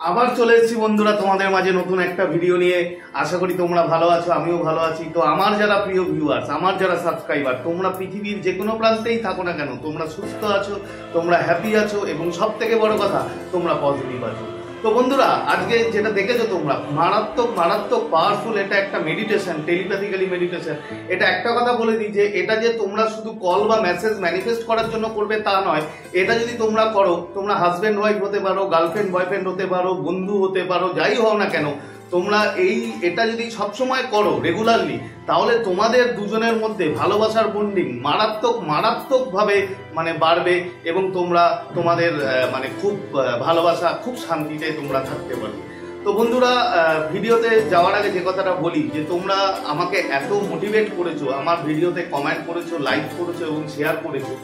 আবার চলে এসেছি বন্ধুরা তোমাদের মাঝে নতুন একটা ভিডিও নিয়ে। আশা করি তোমরা ভালো আছো, আমিও ভালো আছি। তো আমার যারা প্রিয় ভিউয়ার্স, আমার যারা সাবস্ক্রাইবার, তোমরা পৃথিবীর যে কোনো প্রান্তেই থাকো না কেন, তোমরা সুস্থ আছো, তোমরা হ্যাপি আছো এবং সব থেকে বড় কথা তোমরা পজিটিভ আছো। তো বন্ধুরা, আজকে যেটা দেখেছো তোমরা, মারাত্মক মারাত্মক পাওয়ারফুল এটা একটা মেডিটেশন, টেলিপ্যাথিক্যালি মেডিটেশন। এটা একটা কথা বলে দিই যে এটা যে তোমরা শুধু কল বা মেসেজ ম্যানিফেস্ট করার জন্য করবে তা নয়। এটা যদি তোমরা করো, তোমরা হাজব্যান্ড ওয়াইফ হতে পারো, গার্লফ্রেন্ড বয়ফ্রেন্ড হতে পারো, বন্ধু হতে পারো, যাই হও না কেন, তোমরা এটা যদি সবসময় করো রেগুলারলি, তাহলে তোমাদের দুজনের মধ্যে ভালোবাসার বন্ডিং মারাত্মক মারাত্মকভাবে বাড়বে এবং তোমরা তোমাদের খুব ভালোবাসা, খুব শান্তিতে তোমরা থাকতে পারবে। তো বন্ধুরা, ভিডিওতে যাওয়ার আগে যে কথাটা বলি যে তোমরা আমাকে এত মোটিভেট করেছো, আমার ভিডিওতে কমেন্ট করেছো, লাইক করেছো এবং শেয়ার করেছো,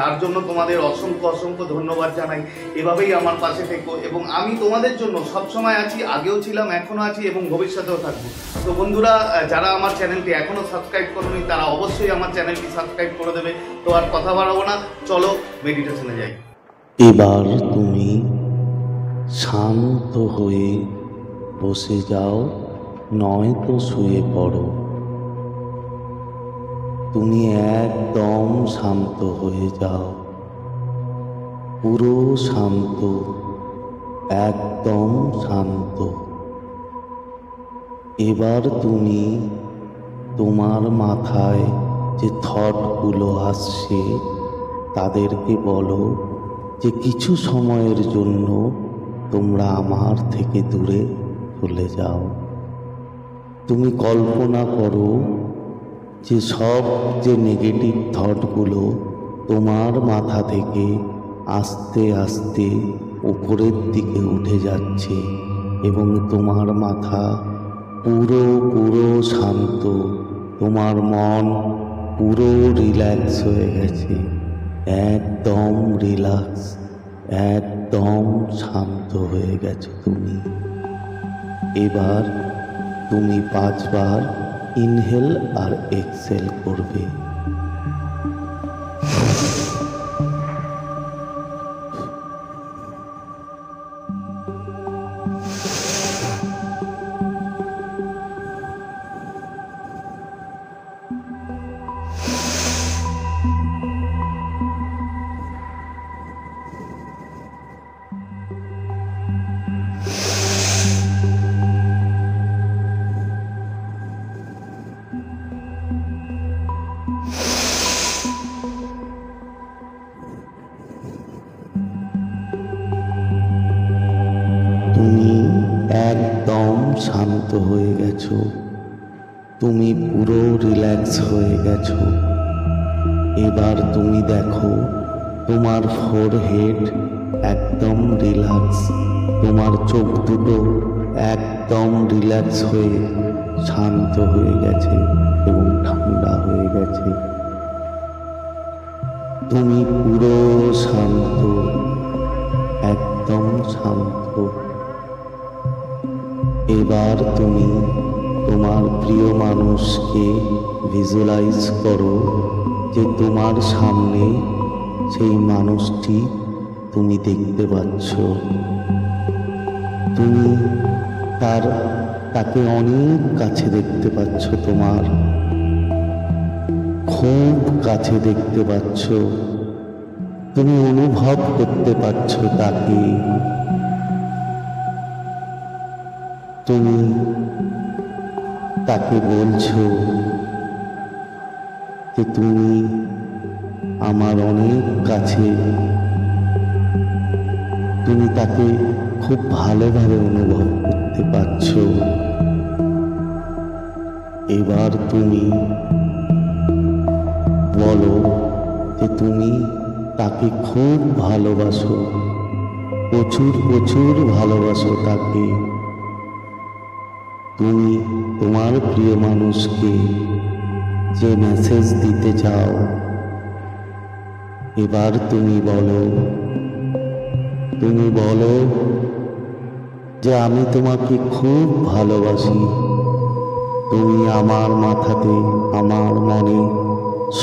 তার জন্য তোমাদের অসংখ্য অসংখ্য ধন্যবাদ জানাই। এভাবেই আমার পাশে থেকো এবং আমি তোমাদের জন্য সবসময় আছি, আগেও ছিলাম, এখনো আছি এবং ভবিষ্যতেও থাকবো। তো বন্ধুরা, যারা আমার চ্যানেলটি এখনো সাবস্ক্রাইব করোনি তারা অবশ্যই আমার চ্যানেলটি সাবস্ক্রাইব করে দেবে। তো আর কথা বাড়াবো না, চলো মেডিটেশনে যাই। এবার তুমি শান্ত হয়ে বসে যাও, নয়তো শুয়ে পড়ো। তুমি একদম শান্ত হয়ে যাও, পুরো শান্ত, একদম শান্ত। এবার তুমি তোমার মাথায় যে থটগুলো আসছে তাদেরকে বলো যে কিছু সময়ের জন্য তোমরা আমার থেকে দূরে চলে যাও। তুমি কল্পনা করো যে সব যে নেগেটিভ থটগুলো তোমার মাথা থেকে আস্তে আস্তে উপরের দিকে উঠে যাচ্ছে এবং তোমার মাথা পুরো পুরো শান্ত, তোমার মন পুরো রিল্যাক্স হয়ে গেছে, একদম রিল্যাক্স, একদম শান্ত হয়ে গেছে তুমি। এবার তুমি 5 বার ইনহেল আর এক্সেল করবে। তুমি একদম শান্ত হয়ে গেছো, তুমি পুরো রিল্যাক্স হয়ে গেছো। এবার তুমি দেখো তোমার ফোরহেড একদম রিল্যাক্স, তোমার চোখ দুটো একদম রিল্যাক্স হয়ে শান্ত হয়ে গেছে এবং ঠান্ডা হয়ে গেছে। তুমি পুরো শান্ত, একদম শান্ত। এবার তুমি তোমার প্রিয় মানুষকে ভিজুয়ালাইজ করো যে তোমার সামনে সেই মানুষটি তুমি দেখতে পাচ্ছ। তুমি তাকে অনেক কাছে দেখতে পাচ্ছ, তোমার খুব কাছে দেখতে পাচ্ছ। তুমি অনুভব করতে পারছ তাকে। তুমি তাকে বলছো যে তুমি আমার অনেক কাছে। তুমি তাকে খুব ভালোভাবে অনুভব করতে পারছো। এবার তুমি বলো যে তুমি তাকে খুব ভালোবাসো, প্রচুর প্রচুর ভালোবাসো তাকে। তুমি তোমার প্রিয় মানুষকে যে মেসেজ দিতে চাও, এবার তুমি বলো যে আমি তোমাকে খুব ভালোবাসি। তুমি আমার মাথাতে, আমার মনে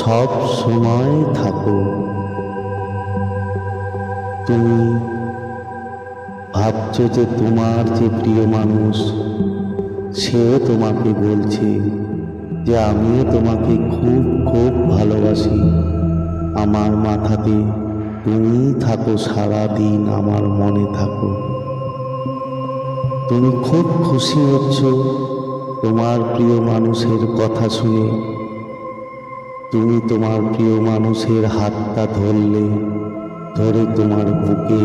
সব সময় থাকো। তুমি ভাবছো যে তোমার যে প্রিয় মানুষ সেও তোমাকে বলছে যে আমিও তোমাকে খুব খুব ভালোবাসি, আমার মাথাতে তুমি থাকো, সারা দিন আমার মনে থাকো। তুমি খুব খুশি হচ্ছ তোমার প্রিয় মানুষের কথা শুনে। তুমি তোমার প্রিয় মানুষের হাতটা ধরে তোমার বুকে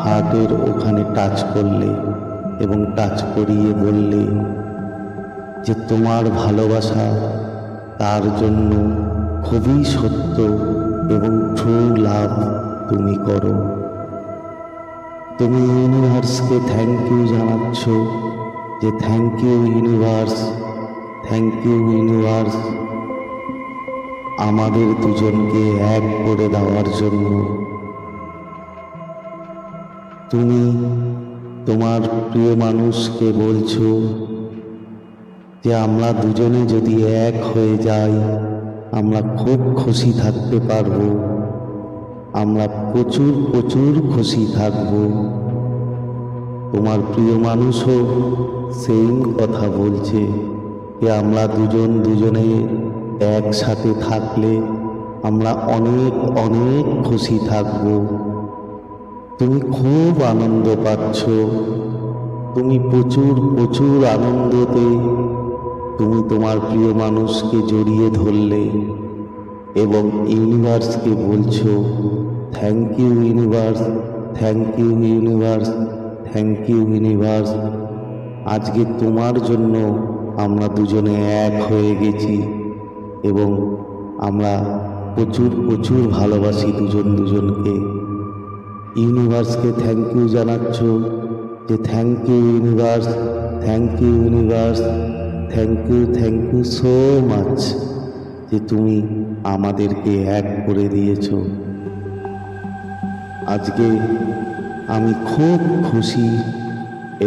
হার্টের ওখানে টাচ করলে এবং টাচ করিয়ে বললে যে তোমার ভালোবাসা তার জন্য খুবই সত্য এবং ট্রু লাভ তুমি করো। তুমি ইউনিভার্সকে থ্যাংক ইউ জানাচ্ছ যে thank you universe, thank you universe আমাদের দুজনকে এক করে দেওয়ার জন্য। তুমি তোমার প্রিয় মানুষকে বলছো যে আমরা দুজনে যদি এক হয়ে যাই আমরা খুব খুশি থাকতে পারবো, আমরা প্রচুর প্রচুর খুশি থাকব। তোমার প্রিয় মানুষও সেম কথা বলছে যে আমরা দুজনে একসাথে থাকলে আমরা অনেক অনেক খুশি থাকব। তুমি খুব আনন্দ পাচ্ছ, তুমি প্রচুর প্রচুর আনন্দতে তুমি তোমার প্রিয় মানুষকে জড়িয়ে ধরলে এবং ইউনিভার্সকে বলছো thank you universe, thank you universe, thank you universe. আজকে তোমার জন্য আমরা দুজনে এক হয়ে গেছি এবং আমরা প্রচুর প্রচুর ভালোবাসি দুজনকে। ইউনিভার্সকে থ্যাংক ইউ জানাচ্ছ যে thank you universe, thank you universe, thank you so much যে তুমি আমাদেরকে এক করে দিয়েছ। আজকে আমি খুব খুশি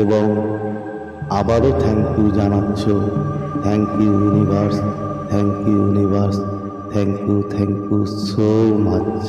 এবং আবারও থ্যাংক ইউ জানাচ্ছ। Thank you universe, thank you universe, thank you so much.